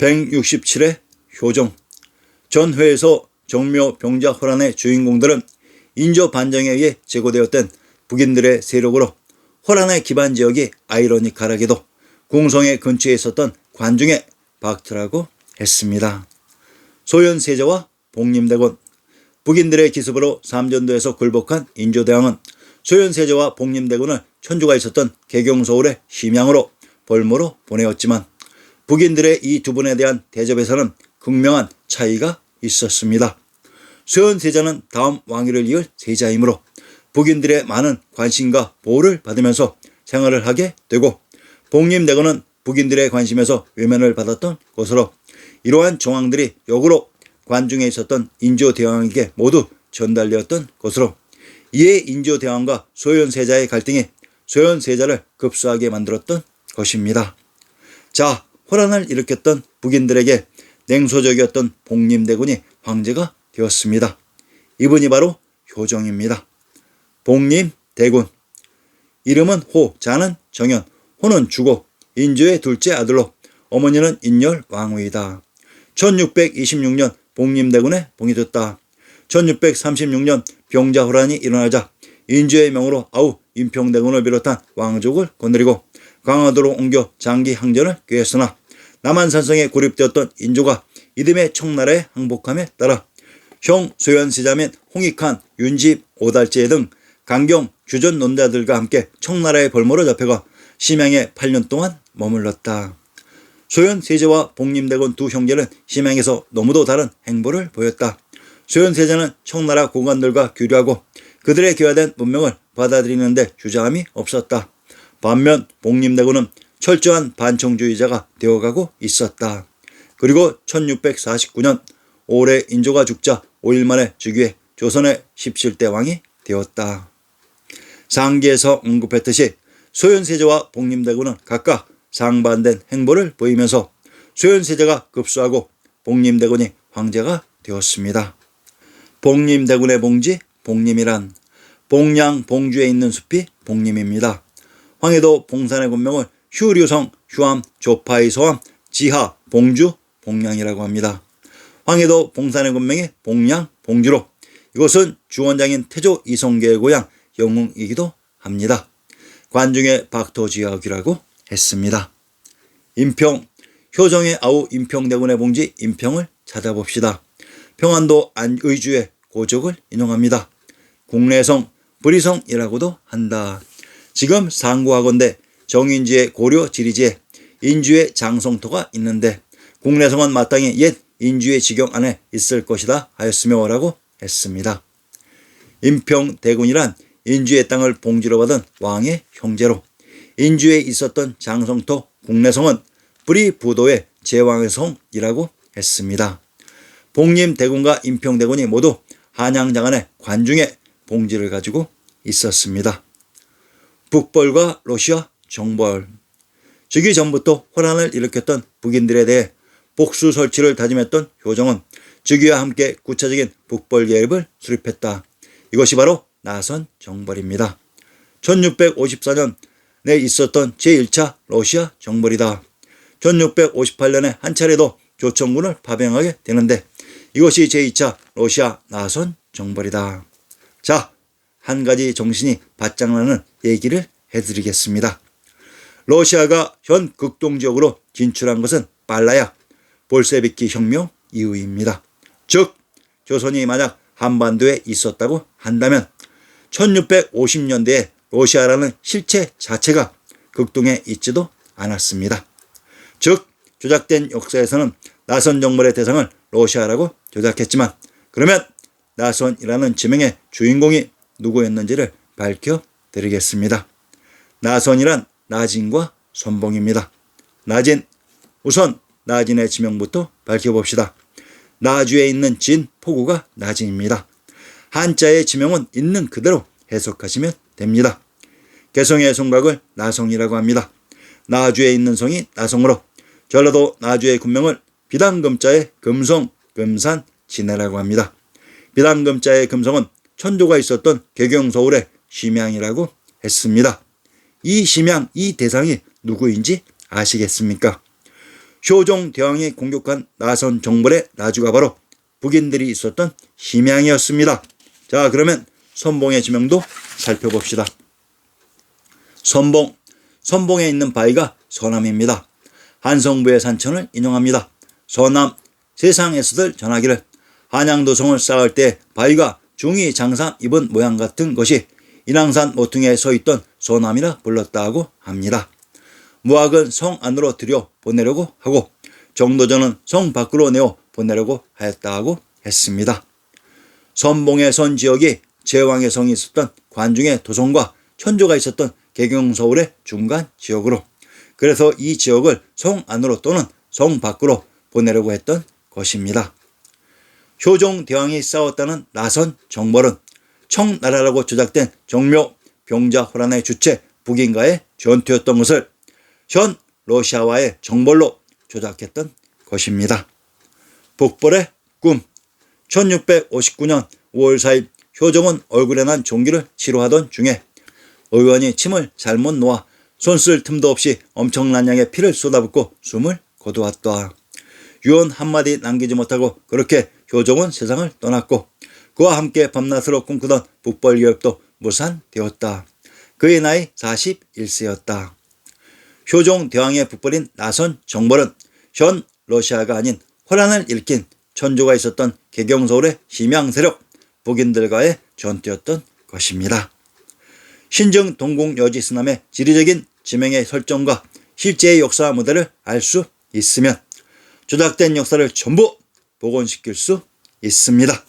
167회 효정. 전회에서 정묘 병자 호란의 주인공들은 인조 반정에 의해 제거되었던 북인들의 세력으로 호란의 기반 지역이 아이러니컬하게도 궁성의 근처에 있었던 관중의 박터라고 했습니다. 소현세자와 복림대군. 북인들의 기습으로 삼전도에서 굴복한 인조대왕은 소현세자와 복림대군을 천주가 있었던 개경서울의 심양으로 벌모로 보내었지만 북인들의 이 두 분에 대한 대접에서는 극명한 차이가 있었습니다. 소현세자는 다음 왕위를 이을 세자이므로 북인들의 많은 관심과 보호를 받으면서 생활을 하게 되고, 복림대군은 북인들의 관심에서 외면을 받았던 것으로 이러한 정황들이 역으로 관중에 있었던 인조대왕에게 모두 전달되었던 것으로, 이에 인조대왕과 소현세자의 갈등이 소현세자를 급소하게 만들었던 것입니다. 자, 호란을 일으켰던 북인들에게 냉소적이었던 복림대군이 황제가 되었습니다. 이분이 바로 효정입니다. 복림대군. 이름은 호, 자는 정연, 호는 주고 인조의 둘째 아들로 어머니는 인열 왕후이다. 1626년 복림대군에 봉해졌다. 1636년 병자호란이 일어나자 인조의 명으로 아우 임평대군을 비롯한 왕족을 거느리고 강화도로 옮겨 장기 항전을 꾀했으나 남한산성에 고립되었던 인조가 이듬해 청나라에 항복함에 따라 형 소현세자 및 홍익한, 윤집, 오달제 등 강경 주전 논자들과 함께 청나라의 벌모로 잡혀가 심양에 8년 동안 머물렀다. 소현세자와 복림대군 두 형제는 심양에서 너무도 다른 행보를 보였다. 소현세자는 청나라 고관들과 교류하고 그들의 교화된 문명을 받아들이는데 주저함이 없었다. 반면 복림대군은 철저한 반청주의자가 되어가고 있었다. 그리고 1649년 올해 인조가 죽자 5일 만에 즉위해 조선의 17대 왕이 되었다. 상기에서 언급했듯이 소현세자와 복림대군은 각각 상반된 행보를 보이면서 소현세자가 급소하고 복림대군이 황제가 되었습니다. 복림대군의 봉지, 복림이란 봉양 봉주에 있는 숲이 복림입니다. 황해도 봉산의 군명을 휴류성, 휴암, 조파의 소암, 지하, 봉주, 봉양이라고 합니다. 황해도 봉산의 군명이 봉양, 봉주로 이곳은 주원장인 태조 이성계의 고향 영흥이기도 합니다. 관중의 박토지역이라고 했습니다. 임평, 효정의 아우 임평대군의 봉지 임평을 찾아봅시다. 평안도 안의주의 고적을 인용합니다. 국내성, 불이성이라고도 한다. 지금 상고하건대 정인지의 고려 지리지에 인주의 장성토가 있는데 국내성은 마땅히 옛 인주의 지경 안에 있을 것이다 하였으며 라고 했습니다. 임평대군이란 인주의 땅을 봉지로 받은 왕의 형제로 인주에 있었던 장성토 국내성은 불이부도의 제왕의 성이라고 했습니다. 복림대군과 임평대군이 모두 한양장안의 관중의 봉지를 가지고 있었습니다. 북벌과 러시아 정벌. 즉위 전부터 호란을 일으켰던 북인들에 대해 복수 설치를 다짐했던 효정은 즉위와 함께 구체적인 북벌 계획을 수립했다. 이것이 바로 나선 정벌입니다. 1654년에 있었던 제1차 러시아 정벌이다. 1658년에 한 차례 더 조천군을 파병하게 되는데 이것이 제2차 러시아 나선 정벌이다. 자, 한 가지 정신이 바짝 나는 얘기를 해드리겠습니다. 러시아가 현 극동지역으로 진출한 것은 빨라야 볼세비키 혁명 이후입니다. 즉 조선이 만약 한반도에 있었다고 한다면 1650년대에 러시아라는 실체 자체가 극동에 있지도 않았습니다. 즉 조작된 역사에서는 나선 정벌의 대상을 러시아라고 조작했지만, 그러면 나선이라는 지명의 주인공이 누구였는지를 밝혀드리겠습니다. 나선이란 나진과 선봉입니다. 나진, 우선 나진의 지명부터 밝혀봅시다. 나주에 있는 진, 포구가 나진입니다. 한자의 지명은 있는 그대로 해석하시면 됩니다. 개성의 성곽을 나성이라고 합니다. 나주에 있는 성이 나성으로 전라도 나주의 군명을 비단금자의 금성, 금산, 진해라고 합니다. 비단금자의 금성은 천조가 있었던 개경서울의 심양이라고 했습니다. 이 심양, 이 대상이 누구인지 아시겠습니까? 효종 대왕이 공격한 나선 정벌의 나주가 바로 북인들이 있었던 심양이었습니다. 자, 그러면 선봉의 지명도 살펴봅시다. 선봉에 있는 바위가 서남입니다. 한성부의 산천을 인용합니다. 서남, 세상에서들 전하기를 한양도성을 쌓을 때 바위가 중이 장상 입은 모양 같은 것이 인왕산 모퉁이에 서 있던 서남이라 불렀다고 합니다. 무학은 성 안으로 들여 보내려고 하고 정도전은 성 밖으로 내어 보내려고 하였다고 했습니다. 선봉의 선 지역이 제왕의 성이 있었던 관중의 도성과 천조가 있었던 개경서울의 중간 지역으로, 그래서 이 지역을 성 안으로 또는 성 밖으로 보내려고 했던 것입니다. 효종 대왕이 싸웠다는 나선 정벌은 청나라라고 조작된 정묘 병자호란의 주체 북인과의 전투였던 것을 현 러시아와의 정벌로 조작했던 것입니다. 북벌의 꿈. 1659년 5월 4일 효종은 얼굴에 난 종기를 치료하던 중에 의원이 침을 잘못 놓아 손 쓸 틈도 없이 엄청난 양의 피를 쏟아붓고 숨을 거두었다. 유언 한마디 남기지 못하고 그렇게 효종은 세상을 떠났고 그와 함께 밤낮으로 꿈꾸던 북벌 기업도 무산되었다. 그의 나이 41세였다. 효종 대왕의 북벌인 나선 정벌은 현 러시아가 아닌 호란을 일으킨 천조가 있었던 개경서울의 심양 세력 북인들과의 전투였던 것입니다. 신증 동궁 여지스남의 지리적인 지명의 설정과 실제의 역사 모델을 알 수 있으면 조작된 역사를 전부 복원시킬 수 있습니다.